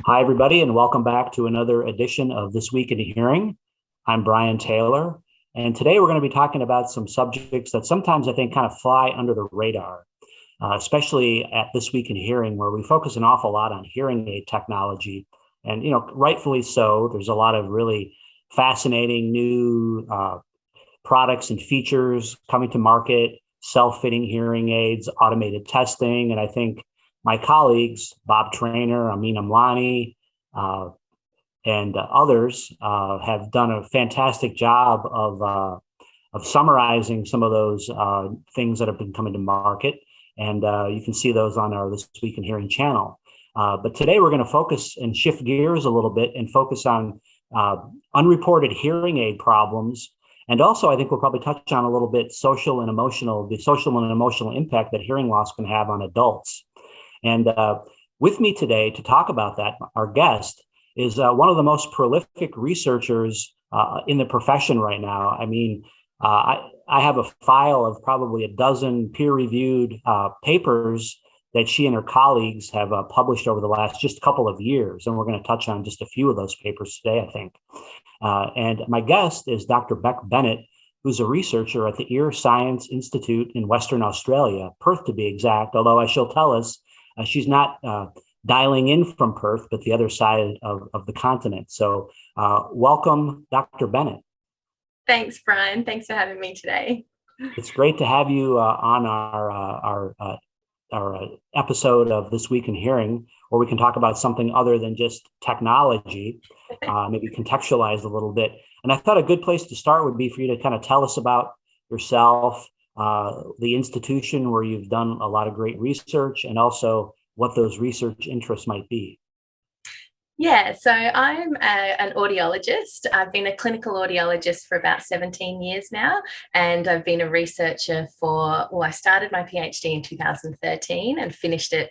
Hi, everybody, and welcome back to another edition of This Week in Hearing. I'm Brian Taylor, and today we're going to be talking about some subjects that sometimes I think kind of fly under the radar, especially at This Week in Hearing, where we focus an awful lot on hearing aid technology. And, rightfully so, there's a lot of really fascinating new products and features coming to market, self-fitting hearing aids, automated testing, and I think my colleagues, Bob Trainer, Amin Amlani, and others have done a fantastic job of summarizing some of those things that have been coming to market. And you can see those on our This Week in Hearing channel. But today we're going to focus and shift gears a little bit and focus on unreported hearing aid problems. And also, I think we'll probably touch on a little bit the social and emotional impact that hearing loss can have on adults. And with me today to talk about that, our guest is one of the most prolific researchers in the profession right now. I mean, I have a file of probably a dozen peer-reviewed papers that she and her colleagues have published over the last just couple of years. And we're going to touch on just a few of those papers today, I think. And my guest is Dr. Bec Bennett, who's a researcher at the Ear Science Institute in Western Australia, Perth to be exact, although as she'll tell us, she's not dialing in from Perth, but the other side of the continent. So welcome, Dr. Bennett. Thanks, Brian. Thanks for having me today. It's great to have you on our episode of This Week in Hearing, where we can talk about something other than just technology, maybe contextualize a little bit. And I thought a good place to start would be for you to kind of tell us about yourself, the institution where you've done a lot of great research, and also what those research interests might be. Yeah, so I'm an audiologist. I've been a clinical audiologist for about 17 years now, and I've been a researcher I started my PhD in 2013 and finished it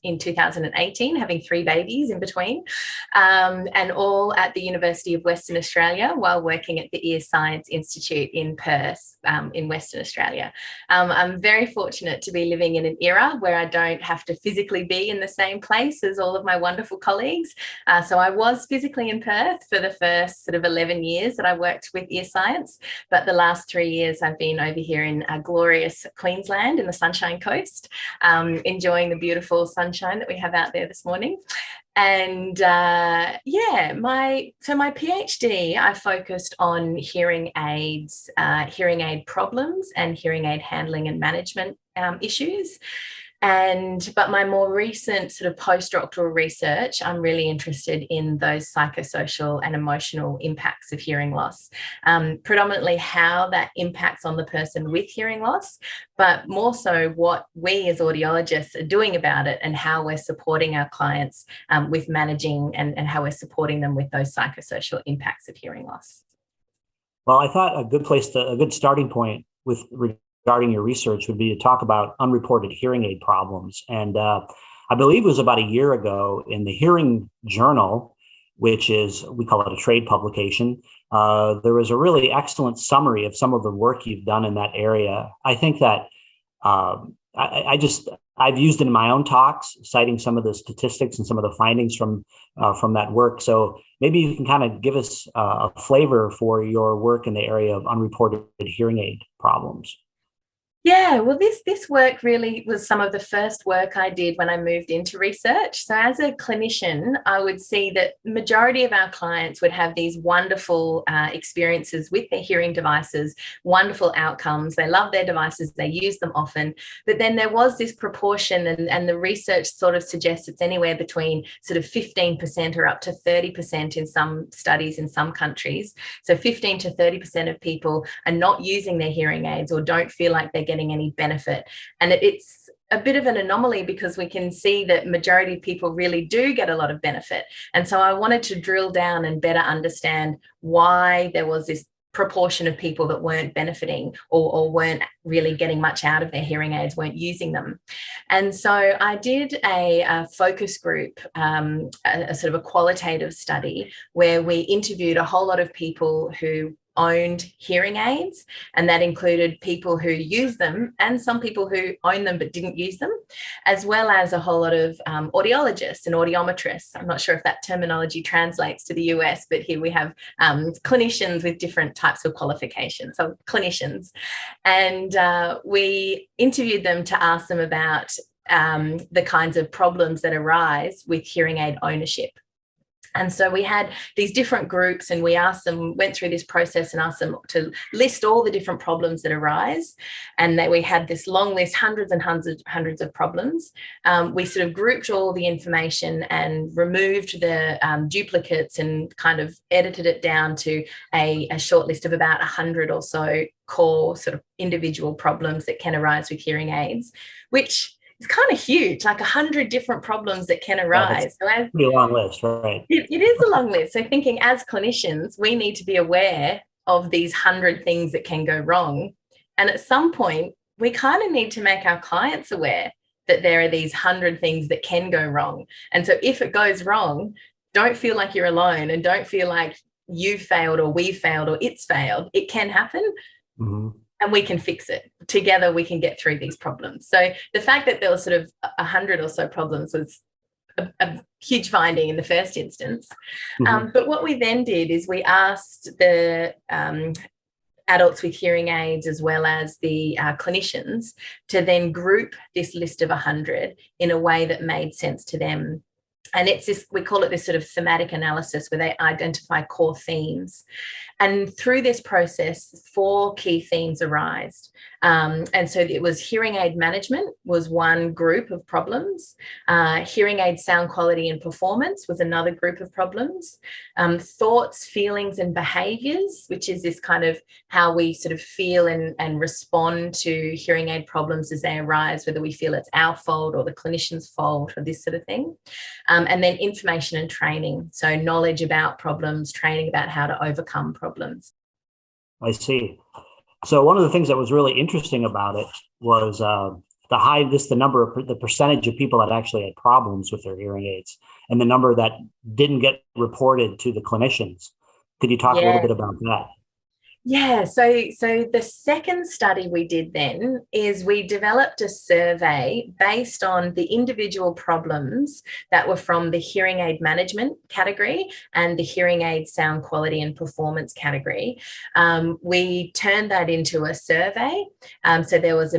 in 2018, having 3 babies in between, and all at the University of Western Australia while working at the Ear Science Institute in Perth in Western Australia. I'm very fortunate to be living in an era where I don't have to physically be in the same place as all of my wonderful colleagues. So I was physically in Perth for the first sort of 11 years that I worked with ear science, but the last 3 years I've been over here in glorious Queensland in the Sunshine Coast, enjoying the beautiful sunshine that we have out there this morning. And my PhD, I focused on hearing aids, hearing aid problems and hearing aid handling and management issues. But my more recent sort of postdoctoral research, I'm really interested in those psychosocial and emotional impacts of hearing loss, predominantly how that impacts on the person with hearing loss, but more so what we as audiologists are doing about it and how we're supporting our clients with managing and how we're supporting them with those psychosocial impacts of hearing loss. Well, I thought a good starting point regarding your research would be to talk about unreported hearing aid problems. And I believe it was about a year ago in the Hearing Journal, which is, we call it a trade publication, there was a really excellent summary of some of the work you've done in that area. I think that I've used it in my own talks, citing some of the statistics and some of the findings from that work. So maybe you can kind of give us a flavor for your work in the area of unreported hearing aid problems. Yeah, well, this work really was some of the first work I did when I moved into research. So as a clinician, I would see that the majority of our clients would have these wonderful experiences with their hearing devices, wonderful outcomes. They love their devices, they use them often. But then there was this proportion, and the research sort of suggests it's anywhere between sort of 15% or up to 30% in some studies in some countries. So 15 to 30% of people are not using their hearing aids or don't feel like they're getting any benefit. And it's a bit of an anomaly because we can see that majority of people really do get a lot of benefit. And so I wanted to drill down and better understand why there was this proportion of people that weren't benefiting or weren't really getting much out of their hearing aids, weren't using them. And so I did a focus group, a sort of a qualitative study where we interviewed a whole lot of people who owned hearing aids, and that included people who use them and some people who own them but didn't use them, as well as a whole lot of audiologists and audiometrists. I'm not sure if that terminology translates to the US, but here we have clinicians with different types of qualifications, so clinicians. And we interviewed them to ask them about the kinds of problems that arise with hearing aid ownership. And so we had these different groups, and we asked them, went through this process and asked them to list all the different problems that arise. And that we had this long list, hundreds and hundreds of problems. We sort of grouped all the information and removed the duplicates and kind of edited it down to a short list of about 100 or so core sort of individual problems that can arise with hearing aids, which it's kind of huge, like 100 different problems that can arise. So as, pretty long list, right? It is a long list. So thinking as clinicians, we need to be aware of these 100 things that can go wrong. And at some point, we kind of need to make our clients aware that there are these 100 things that can go wrong. And so if it goes wrong, don't feel like you're alone, and don't feel like you failed or we failed or it's failed. It can happen. Mm-hmm. And we can fix it. Together, we can get through these problems. So the fact that there was sort of 100 or so problems was a huge finding in the first instance. Mm-hmm. But what we then did is we asked the adults with hearing aids as well as the clinicians to then group this list of 100 in a way that made sense to them. And it's this, we call it this sort of thematic analysis, where they identify core themes. And through this process, 4 key themes arised. And so it was hearing aid management was one group of problems. Hearing aid sound quality and performance was another group of problems. Thoughts, feelings, and behaviours, which is this kind of how we sort of feel and respond to hearing aid problems as they arise, whether we feel it's our fault or the clinician's fault or this sort of thing. And then information and training. So knowledge about problems, training about how to overcome problems. I see. So one of the things that was really interesting about it was the percentage of people that actually had problems with their hearing aids, and the number that didn't get reported to the clinicians. Could you talk a little bit about that? Yeah, so the second study we did then is we developed a survey based on the individual problems that were from the hearing aid management category and the hearing aid sound quality and performance category. We turned that into a survey. So there was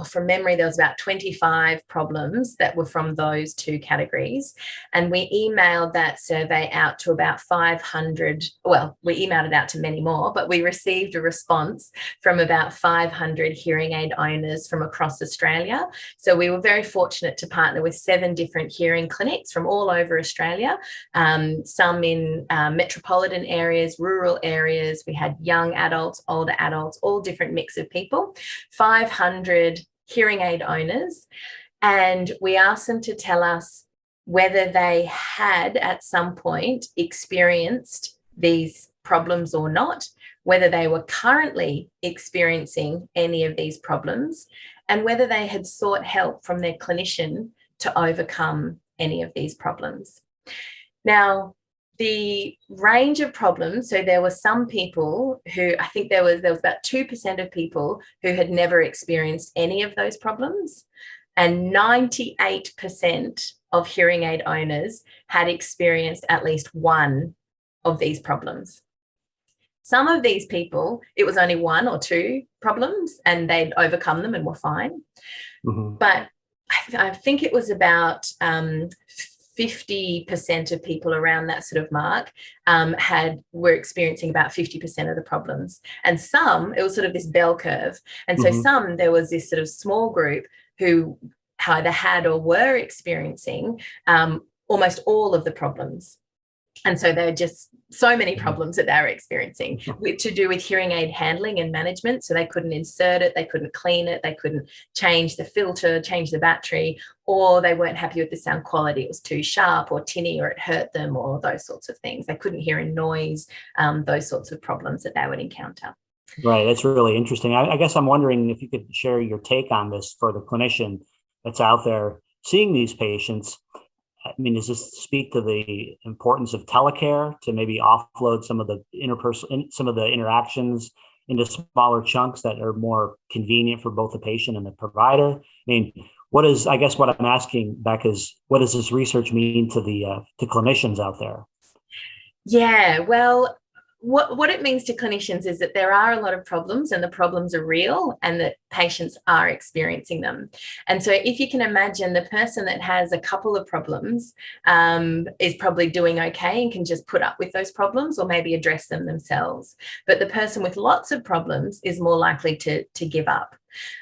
from memory, there was about 25 problems that were from those 2 categories. And we emailed that survey out to about 500. Well, we emailed it out to many more, but we received a response from about 500 hearing aid owners from across Australia. So we were very fortunate to partner with 7 different hearing clinics from all over Australia, some in metropolitan areas, rural areas. We had young adults, older adults, all different mix of people, 500 hearing aid owners. And we asked them to tell us whether they had at some point experienced these problems or not, whether they were currently experiencing any of these problems, and whether they had sought help from their clinician to overcome any of these problems. Now, the range of problems, so there were some people who, I think there was about 2% of people who had never experienced any of those problems, and 98% of hearing aid owners had experienced at least one of these problems. Some of these people, it was only 1 or 2 problems and they'd overcome them and were fine. Mm-hmm. But I think it was about 50% of people around that sort of mark were experiencing about 50% of the problems. And some, it was sort of this bell curve. And so some, there was this sort of small group who either had or were experiencing almost all of the problems. And so there are just so many problems that they were experiencing to do with hearing aid handling and management. So they couldn't insert it, they couldn't clean it, they couldn't change the filter, change the battery, or they weren't happy with the sound quality. It was too sharp or tinny, or it hurt them, or those sorts of things. They couldn't hear a noise, those sorts of problems that they would encounter. Right. That's really interesting. I guess I'm wondering if you could share your take on this for the clinician that's out there seeing these patients. I mean, does this speak to the importance of telecare to maybe offload some of the some of the interactions into smaller chunks that are more convenient for both the patient and the provider? I mean, I guess what I'm asking, Bec, is what does this research mean to to clinicians out there? Yeah, well, what it means to clinicians is that there are a lot of problems and the problems are real and that patients are experiencing them. And so if you can imagine, the person that has a couple of problems is probably doing okay and can just put up with those problems or maybe address them themselves. But the person with lots of problems is more likely to give up.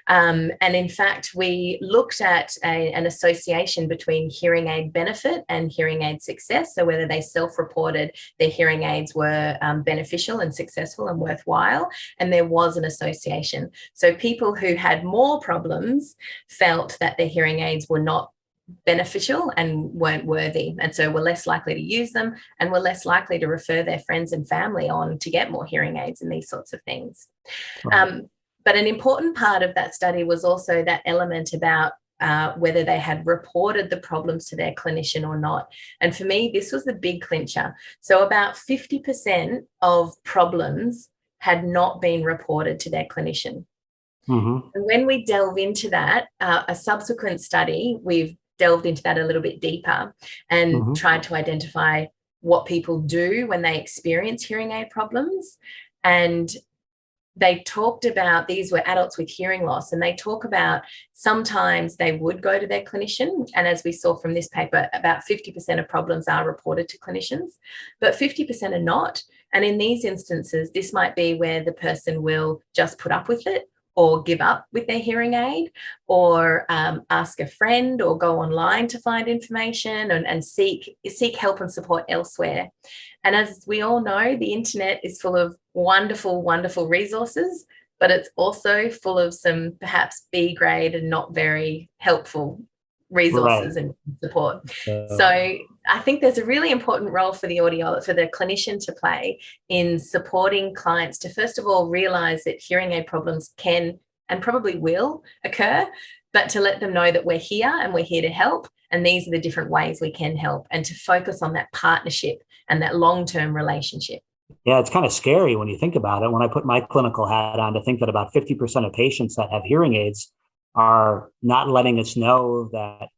And in fact, we looked at an association between hearing aid benefit and hearing aid success. So whether they self-reported their hearing aids were beneficial and successful and worthwhile, and there was an association. So people who had more problems felt that their hearing aids were not beneficial and weren't worthy, and so were less likely to use them and were less likely to refer their friends and family on to get more hearing aids and these sorts of things. Right. But an important part of that study was also that element about whether they had reported the problems to their clinician or not. And for me, this was the big clincher. So about 50% of problems had not been reported to their clinician. Mm-hmm. And when we delve into that, a subsequent study, we've delved into that a little bit deeper and tried to identify what people do when they experience hearing aid problems. And they talked about, these were adults with hearing loss, and they talk about sometimes they would go to their clinician. And as we saw from this paper, about 50% of problems are reported to clinicians, but 50% are not. And in these instances, this might be where the person will just put up with it or give up with their hearing aid, or ask a friend or go online to find information and seek help and support elsewhere. And as we all know, the internet is full of wonderful, wonderful resources, but it's also full of some perhaps B grade and not very helpful resources and support. So I think there's a really important role for the clinician to play in supporting clients to, first of all, realize that hearing aid problems can and probably will occur, but to let them know that we're here and we're here to help. And these are the different ways we can help, and to focus on that partnership and that long-term relationship. Yeah, it's kind of scary when you think about it. When I put my clinical hat on, to think that about 50% of patients that have hearing aids are not letting us know that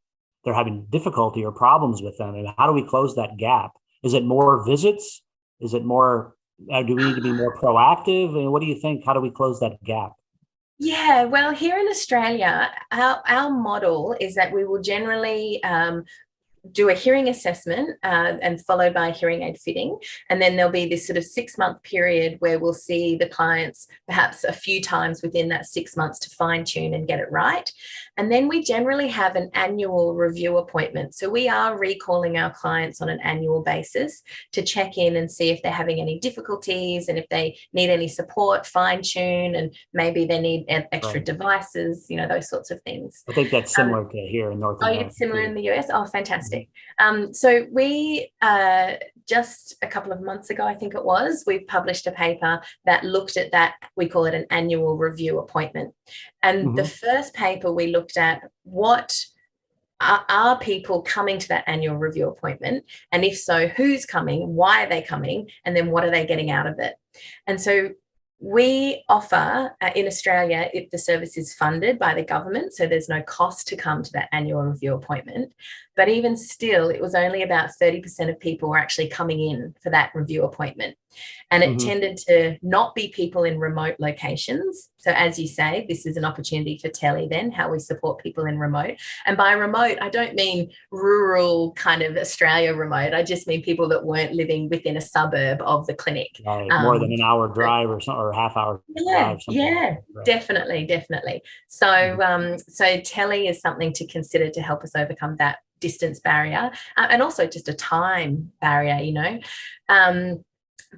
they're having difficulty or problems with them. And how do we close that gap? Is it more visits? Is it more, do we need to be more proactive? And what do you think? How do we close that gap? Yeah, well, here in Australia, our model is that we will generally do a hearing assessment and followed by a hearing aid fitting. And then there'll be this sort of 6-month period where we'll see the clients perhaps a few times within that 6 months to fine tune and get it right. And then we generally have an annual review appointment. So we are recalling our clients on an annual basis to check in and see if they're having any difficulties and if they need any support, fine tune, and maybe they need extra devices, those sorts of things. I think that's similar to here in North America. Oh, it's similar in the US? Oh, fantastic. So we, just a couple of months ago, I think it was, we published a paper that looked at that. We call it an annual review appointment. And the first paper we looked at, what are people coming to that annual review appointment? And if so, who's coming? Why are they coming? And then what are they getting out of it? And so we offer in Australia, if the service is funded by the government, so there's no cost to come to that annual review appointment. But even still, it was only about 30% of people were actually coming in for that review appointment. And it tended to not be people in remote locations. So as you say, this is an opportunity for tele then, how we support people in remote. And by remote, I don't mean rural kind of Australia remote. I just mean people that weren't living within a suburb of the clinic. Right. More than an hour drive or something, or a half hour drive. Yeah, right. Definitely. So, so tele is something to consider to help us overcome that distance barrier, and also just a time barrier,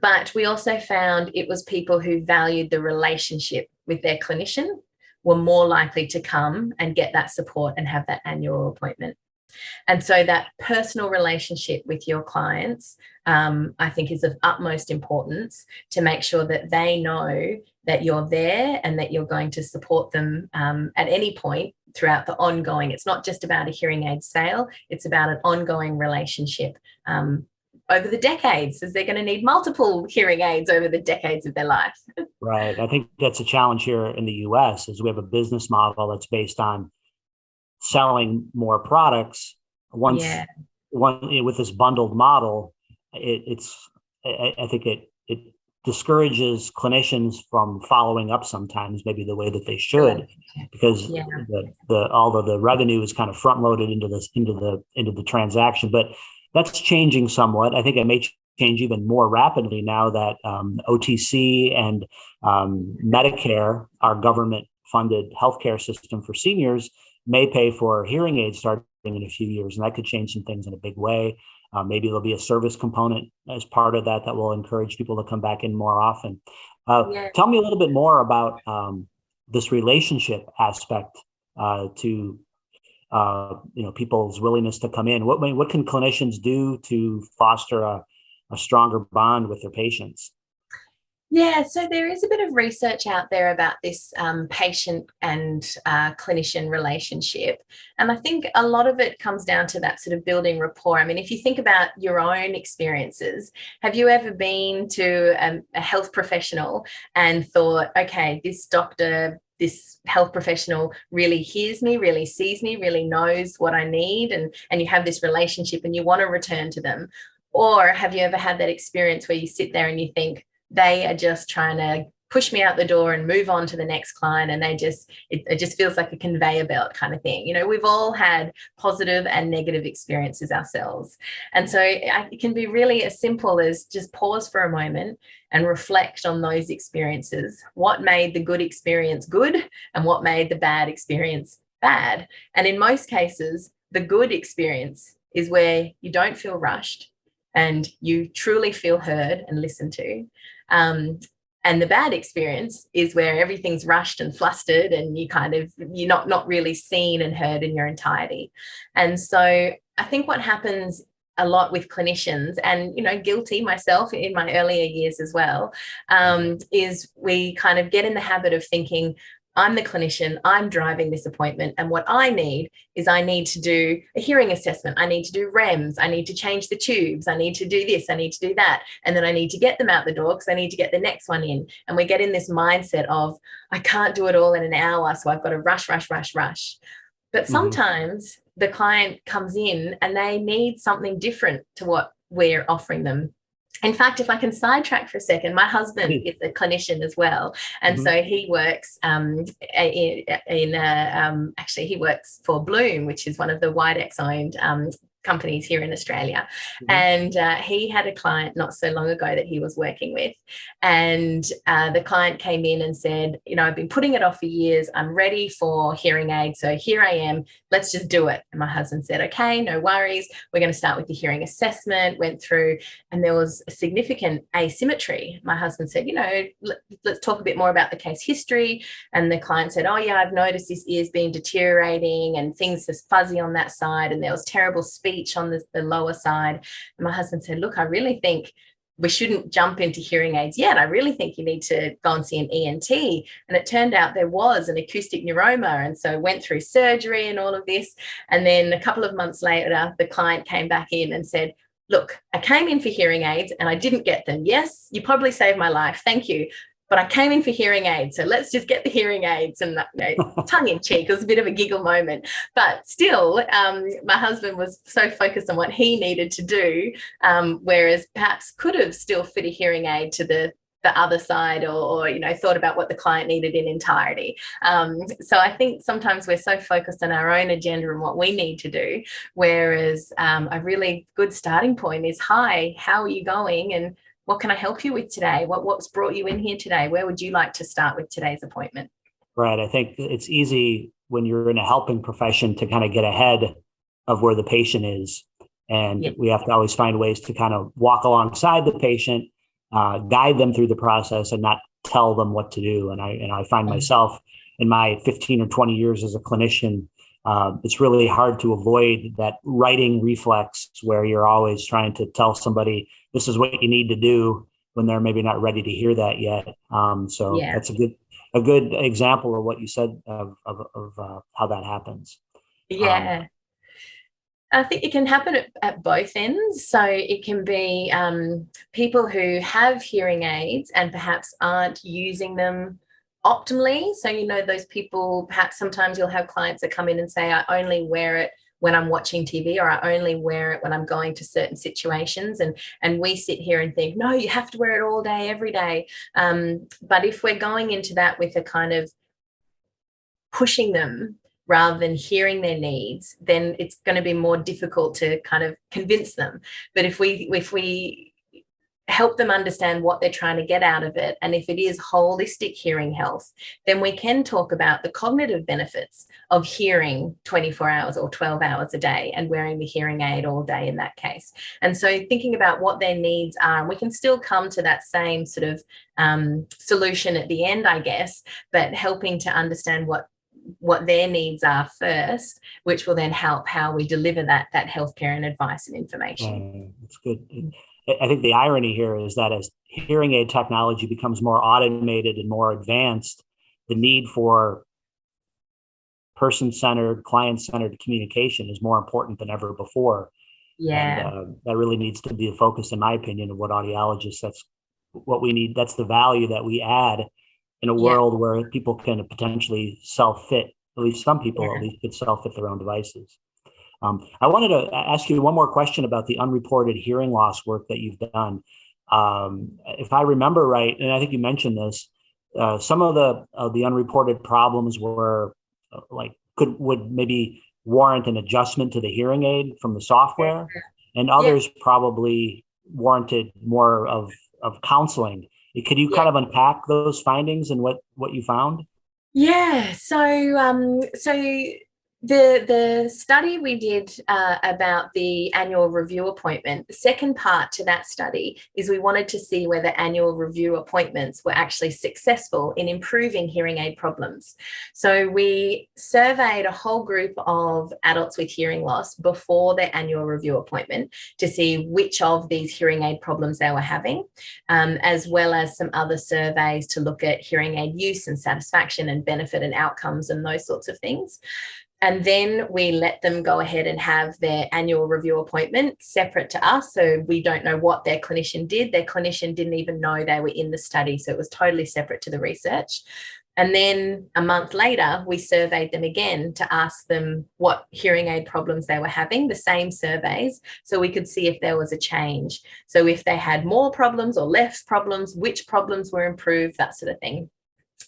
but we also found it was people who valued the relationship with their clinician were more likely to come and get that support and have that annual appointment. And so that personal relationship with your clients, I think, is of utmost importance to make sure that they know that you're there and that you're going to support them at any point throughout the ongoing. It's not just about a hearing aid sale, it's about an ongoing relationship over the decades, as they're going to need multiple hearing aids over the decades of their life. Right. I think that's a challenge here in the US is we have a business model that's based on selling more products. One with this bundled model, I think it discourages clinicians from following up sometimes, maybe the way that they should, because all of the revenue is kind of front loaded into the transaction. But that's changing somewhat. I think it may change even more rapidly now that OTC and Medicare, our government funded healthcare system for seniors, may pay for hearing aids starting in a few years, and that could change some things in a big way. Maybe there'll be a service component as part of that will encourage people to come back in more often. Tell me a little bit more about this relationship aspect to people's willingness to come in. What can clinicians do to foster a stronger bond with their patients? Yeah, so there is a bit of research out there about this patient and clinician relationship. And I think a lot of it comes down to that sort of building rapport. I mean, if you think about your own experiences, have you ever been to a health professional and thought, okay, this doctor, this health professional really hears me, really sees me, really knows what I need, and you have this relationship and you want to return to them? Or have you ever had that experience where you sit there and you think, they are just trying to push me out the door and move on to the next client, and it just feels like a conveyor belt kind of thing. We've all had positive and negative experiences ourselves. And so it can be really as simple as just pause for a moment and reflect on those experiences. What made the good experience good and what made the bad experience bad? And in most cases, the good experience is where you don't feel rushed and you truly feel heard and listened to. And the bad experience is where everything's rushed and flustered and you're not really seen and heard in your entirety. And so I think what happens a lot with clinicians, and guilty myself in my earlier years as well, is we kind of get in the habit of thinking, I'm the clinician, I'm driving this appointment, and what I need to do a hearing assessment, I need to do REMS, I need to change the tubes, I need to do this, I need to do that, and then I need to get them out the door because I need to get the next one in. And we get in this mindset of, I can't do it all in an hour, so I've got to rush. But sometimes the client comes in and they need something different to what we're offering them. In fact, if I can sidetrack for a second, my husband is a clinician as well. And so he works actually he works for Bloom, which is one of the Widex owned companies here in Australia. And he had a client not so long ago that he was working with. And the client came in and said, I've been putting it off for years. I'm ready for hearing aids. So here I am. Let's just do it. And my husband said, okay, no worries. We're going to start with the hearing assessment, went through, and there was a significant asymmetry. My husband said, let's talk a bit more about the case history. And the client said, oh yeah, I've noticed this ear's been deteriorating and things are fuzzy on that side. And there was terrible speech on the lower side. And my husband said, look, I really think we shouldn't jump into hearing aids yet. I really think you need to go and see an ENT. And it turned out there was an acoustic neuroma. And so went through surgery and all of this. And then a couple of months later, the client came back in and said, look, I came in for hearing aids and I didn't get them. Yes, you probably saved my life. Thank you. But I came in for hearing aids, so let's just get the hearing aids. And tongue in cheek, it was a bit of a giggle moment. But still, my husband was so focused on what he needed to do, whereas perhaps could have still fit a hearing aid to the other side, or thought about what the client needed in entirety. So I think sometimes we're so focused on our own agenda and what we need to do, whereas a really good starting point is, hi, how are you going? And what can I help you with today? What's brought you in here today? Where would you like to start with today's appointment? Right. I think it's easy when you're in a helping profession to kind of get ahead of where the patient is. And we have to always find ways to kind of walk alongside the patient, guide them through the process and not tell them what to do. And I find myself in my 15 or 20 years as a clinician, it's really hard to avoid that writing reflex where you're always trying to tell somebody this is what you need to do when they're maybe not ready to hear that yet. So Yeah. that's a good example of what you said of how that happens. Yeah. I think it can happen at both ends. So it can be people who have hearing aids and perhaps aren't using them optimally. So, those people, perhaps sometimes you'll have clients that come in and say, I only wear it when I'm watching TV, or I only wear it when I'm going to certain situations. And we sit here and think, no, you have to wear it all day, every day. But if we're going into that with a kind of pushing them rather than hearing their needs, then it's going to be more difficult to kind of convince them. But if we help them understand what they're trying to get out of it, and if it is holistic hearing health, then we can talk about the cognitive benefits of hearing 24 hours or 12 hours a day and wearing the hearing aid all day in that case. And so thinking about what their needs are, and we can still come to that same sort of solution at the end, I guess, but helping to understand what their needs are first, which will then help how we deliver that healthcare and advice and information. That's good. I think the irony here is that as hearing aid technology becomes more automated and more advanced, the need for person-centered, client-centered communication is more important than ever before. Yeah. And that really needs to be the focus, in my opinion, of what audiologists, that's what we need. That's the value that we add in a world where people can potentially self-fit, at least some people at least could self-fit their own devices. I wanted to ask you one more question about the unreported hearing loss work that you've done. If I remember right, and I think you mentioned this, some of the unreported problems were would maybe warrant an adjustment to the hearing aid from the software, and others probably warranted more of counseling. Could you kind of unpack those findings and what you found? Yeah. So the study we did about the annual review appointment, the second part to that study is we wanted to see whether annual review appointments were actually successful in improving hearing aid problems. So we surveyed a whole group of adults with hearing loss before their annual review appointment to see which of these hearing aid problems they were having, as well as some other surveys to look at hearing aid use and satisfaction and benefit and outcomes and those sorts of things. And then we let them go ahead and have their annual review appointment separate to us. So we don't know what their clinician did. Their clinician didn't even know they were in the study. So it was totally separate to the research. And then a month later, we surveyed them again to ask them what hearing aid problems they were having, the same surveys, so we could see if there was a change. So if they had more problems or less problems, which problems were improved, that sort of thing.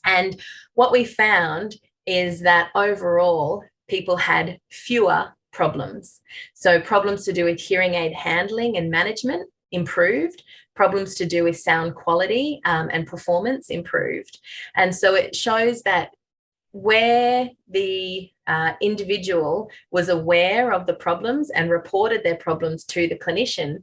And what we found is that overall, people had fewer problems. So problems to do with hearing aid handling and management improved, problems to do with sound quality and performance improved. And so it shows that where the individual was aware of the problems and reported their problems to the clinician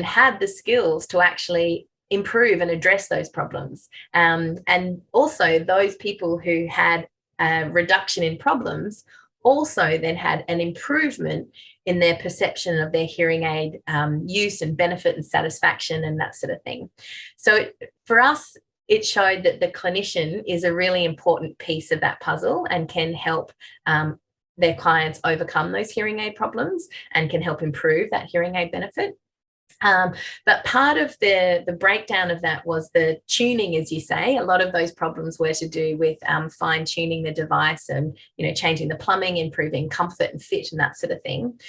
had the skills to actually improve and address those problems. And also those people who had a reduction in problems also then had an improvement in their perception of their hearing aid use and benefit and satisfaction and that sort of thing. So for us, it showed that the clinician is a really important piece of that puzzle and can help their clients overcome those hearing aid problems and can help improve that hearing aid benefit. But part of the breakdown of that was the tuning, as you say. A lot of those problems were to do with fine tuning the device and, changing the plumbing, improving comfort and fit and that sort of thing.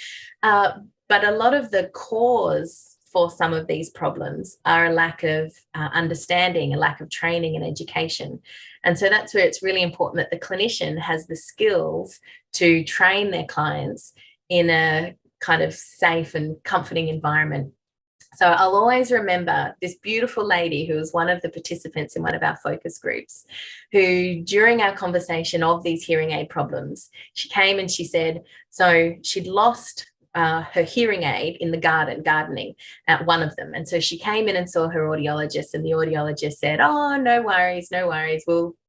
But a lot of the cause for some of these problems are a lack of understanding, a lack of training and education. And so that's where it's really important that the clinician has the skills to train their clients in a kind of safe and comforting environment. So I'll always remember this beautiful lady who was one of the participants in one of our focus groups, who during our conversation of these hearing aid problems, she came and she said, so she'd lost her hearing aid in the gardening at one of them. And so she came in and saw her audiologist, and the audiologist said, oh, no worries.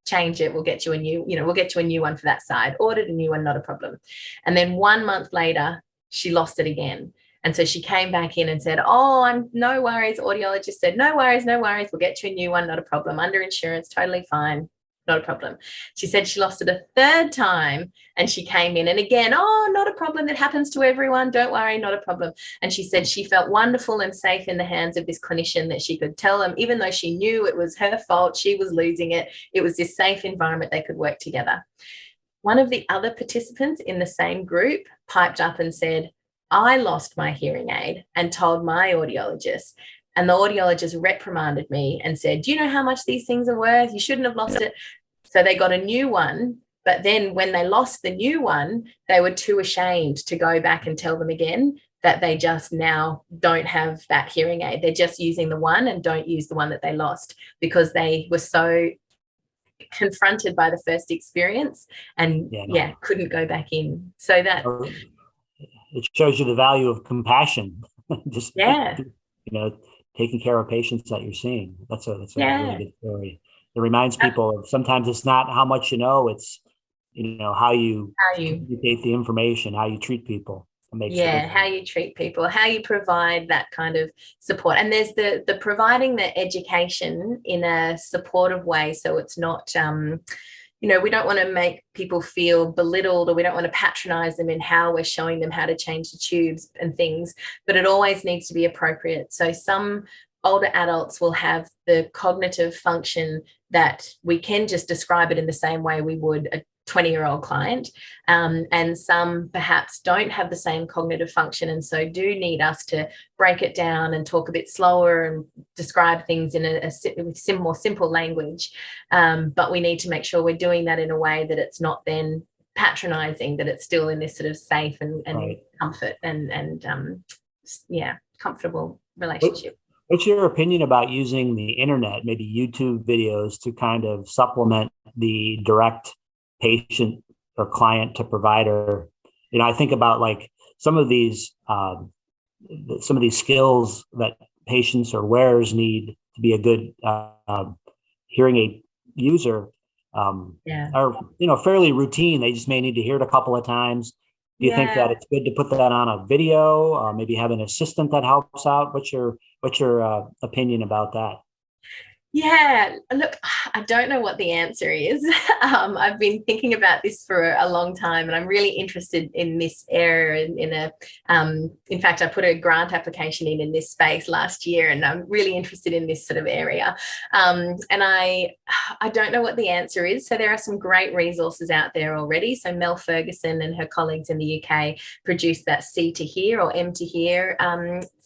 change it. We'll get you a new, we'll get you a new one for that side. Ordered a new one, not a problem. And then 1 month later, she lost it again. And so she came back in and said, oh, I'm no worries. Audiologist said, no worries, no worries. We'll get you a new one, not a problem. Under insurance, totally fine. Not a problem. She said she lost it a third time and she came in and again, oh, not a problem. That happens to everyone. Don't worry, not a problem. And she said she felt wonderful and safe in the hands of this clinician, that she could tell them, even though she knew it was her fault, she was losing it, it was this safe environment, they could work together. One of the other participants in the same group piped up and said, I lost my hearing aid and told my audiologist. And the audiologist reprimanded me and said, do you know how much these things are worth? You shouldn't have lost it. So they got a new one. But then when they lost the new one, they were too ashamed to go back and tell them again that they just now don't have that hearing aid. They're just using the one and don't use the one that they lost, because they were so confronted by the first experience and couldn't go back in. So that it shows you the value of compassion. Just taking care of patients that you're seeing. That's a really good story. It reminds people of, sometimes it's not how much you know, it's how you communicate the information, how you treat people. How you treat people, how you provide that kind of support. And there's the providing the education in a supportive way, so it's not we don't want to make people feel belittled, or we don't want to patronize them in how we're showing them how to change the tubes and things, but it always needs to be appropriate. So some older adults will have the cognitive function that we can just describe it in the same way we would a 20-year-old client, and some perhaps don't have the same cognitive function, and so do need us to break it down and talk a bit slower and describe things in a more simple language, but we need to make sure we're doing that in a way that it's not then patronizing, that it's still in this sort of safe and comfort and comfortable relationship. What's your opinion about using the internet, maybe YouTube videos, to kind of supplement the direct patient or client to provider? I think about like some of these skills that patients or wearers need to be a good hearing aid user are fairly routine. They just may need to hear it a couple of times. Do you think that it's good to put that on a video? Maybe have an assistant that helps out? What's your opinion about that? Yeah, look, I don't know what the answer is. I've been thinking about this for a long time, and I'm really interested in this area. In fact, I put a grant application in this space last year, and I'm really interested in this sort of area. And I don't know what the answer is. So there are some great resources out there already. So Mel Ferguson and her colleagues in the UK produced that C to Hear or M to Hear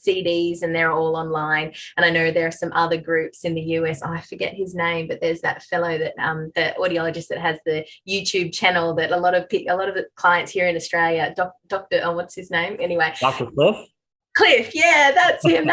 CDs, and they're all online. And I know there are some other groups in the US. I forget his name, but there's that fellow that the audiologist that has the YouTube channel that a lot of the clients here in Australia, Dr. What's his name? Anyway, Dr. Cliff. Yeah, that's him.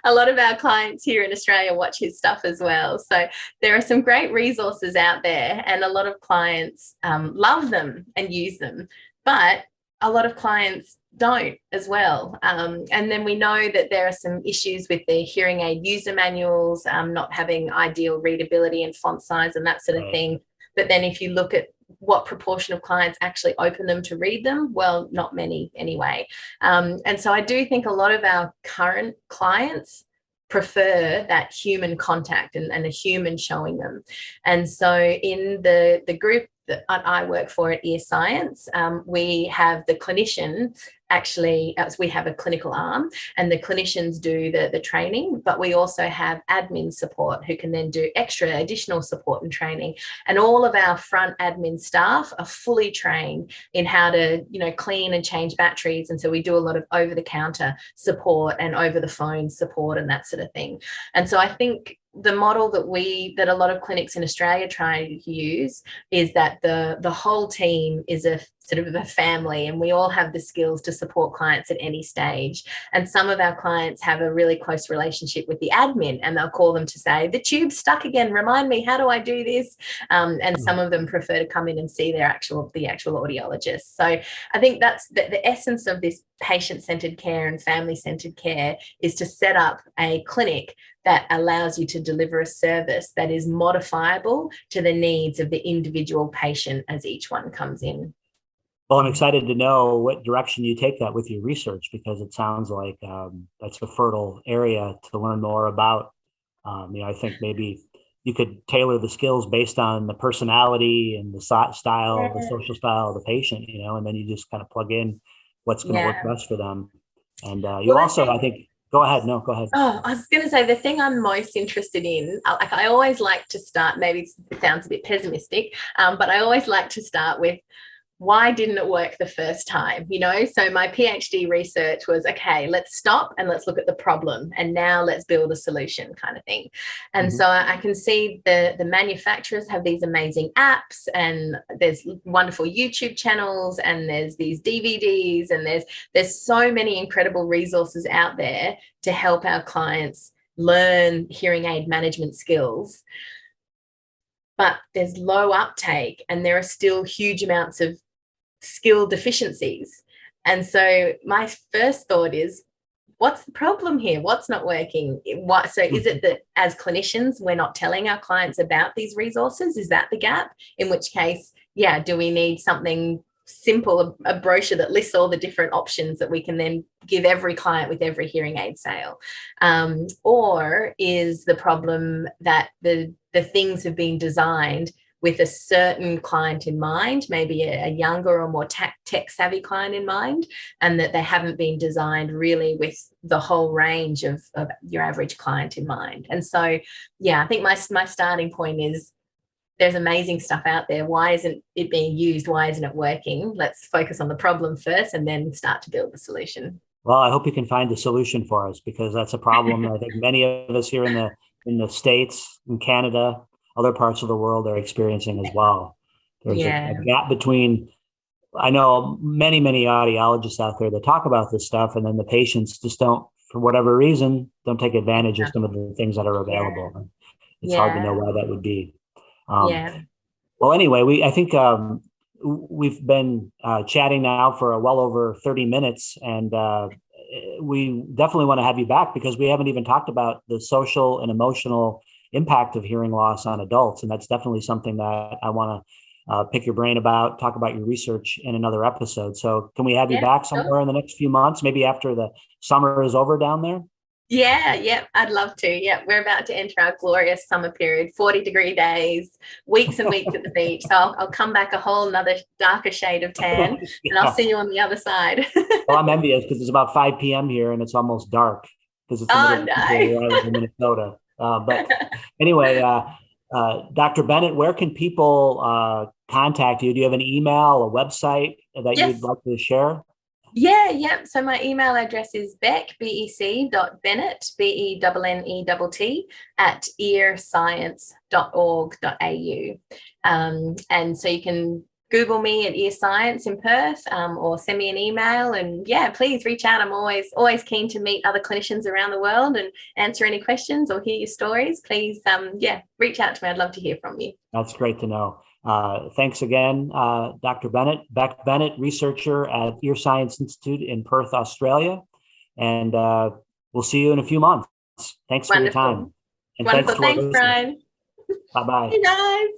A lot of our clients here in Australia watch his stuff as well. So there are some great resources out there, and a lot of clients love them and use them, but a lot of clients don't as well. And then we know that there are some issues with the hearing aid user manuals, not having ideal readability and font size and that sort of thing. But then if you look at what proportion of clients actually open them to read them, well, not many anyway. And so I do think a lot of our current clients prefer that human contact and a human showing them. And so in the group that I work for at Ear Science, we have the clinician we have a clinical arm, and the clinicians do the training, but we also have admin support who can then do extra additional support and training. And all of our front admin staff are fully trained in how to, clean and change batteries. And so we do a lot of over-the-counter support and over-the-phone support and that sort of thing. And so I think the model that a lot of clinics in Australia try to use is that the whole team is a sort of a family, and we all have the skills to support clients at any stage. And some of our clients have a really close relationship with the admin, and they'll call them to say, the tube's stuck again, remind me, how do I do this? And some of them prefer to come in and see the actual audiologist. So I think that's the essence of this patient-centered care and family-centered care, is to set up a clinic that allows you to deliver a service that is modifiable to the needs of the individual patient as each one comes in. Well, I'm excited to know what direction you take that with your research, because it sounds like that's a fertile area to learn more about. I think maybe you could tailor the skills based on the personality and the style, the social style of the patient, and then you just kind of plug in what's going to work best for them. And I think, go ahead. No, go ahead. Oh, I was going to say, the thing I'm most interested in, I always like to start, maybe it sounds a bit pessimistic, but I always like to start with, why didn't it work the first time? So my PhD research was, okay, let's stop and let's look at the problem, and now let's build a solution, kind of thing. And so I can see the manufacturers have these amazing apps, and there's wonderful YouTube channels, and there's these DVDs, and there's so many incredible resources out there to help our clients learn hearing aid management skills. But there's low uptake, and there are still huge amounts of skill deficiencies. And so my first thought is, what's the problem here? What's not working? So is it that as clinicians, we're not telling our clients about these resources? Is that the gap? In which case, do we need something simple, a brochure that lists all the different options that we can then give every client with every hearing aid sale? Or is the problem that the things have been designed with a certain client in mind, maybe a younger or more tech-savvy client in mind, and that they haven't been designed really with the whole range of your average client in mind? And so, I think my starting point is, there's amazing stuff out there. Why isn't it being used? Why isn't it working? Let's focus on the problem first and then start to build the solution. Well, I hope you can find a solution for us, because that's a problem I think many of us here in the States, in Canada, other parts of the world are experiencing as well. There's a gap between, I know many audiologists out there that talk about this stuff, and then the patients just don't, for whatever reason, don't take advantage of some of the things that are available. It's hard to know why that would be. Well, anyway, I think we've been chatting now for well over 30 minutes, and we definitely want to have you back, because we haven't even talked about the social and emotional impact of hearing loss on adults. And that's definitely something that I want to pick your brain about, talk about your research in another episode. So can we have you back somewhere in the next few months, maybe after the summer is over down there? I'd love to. We're about to enter our glorious summer period, 40-degree days, weeks and weeks at the beach. So I'll come back a whole nother darker shade of tan, and I'll see you on the other side. Well, I'm envious, because it's about 5 p.m. here and it's almost dark, because it's in Minnesota. But anyway, Dr. Bennett, where can people contact you? Do you have an email, a website that you'd like to share? So my email address is Bec, bec.bennett, BENNETT, at earscience.org.au. And so you can Google me at Ear Science in Perth, or send me an email, and please reach out. I'm always keen to meet other clinicians around the world and answer any questions or hear your stories. Please, reach out to me. I'd love to hear from you. That's great to know. Thanks again, Dr. Bennett, Bec Bennett, researcher at Ear Science Institute in Perth, Australia. And we'll see you in a few months. Thanks for your time. And thanks, Brian. Bye-bye. Hey, guys.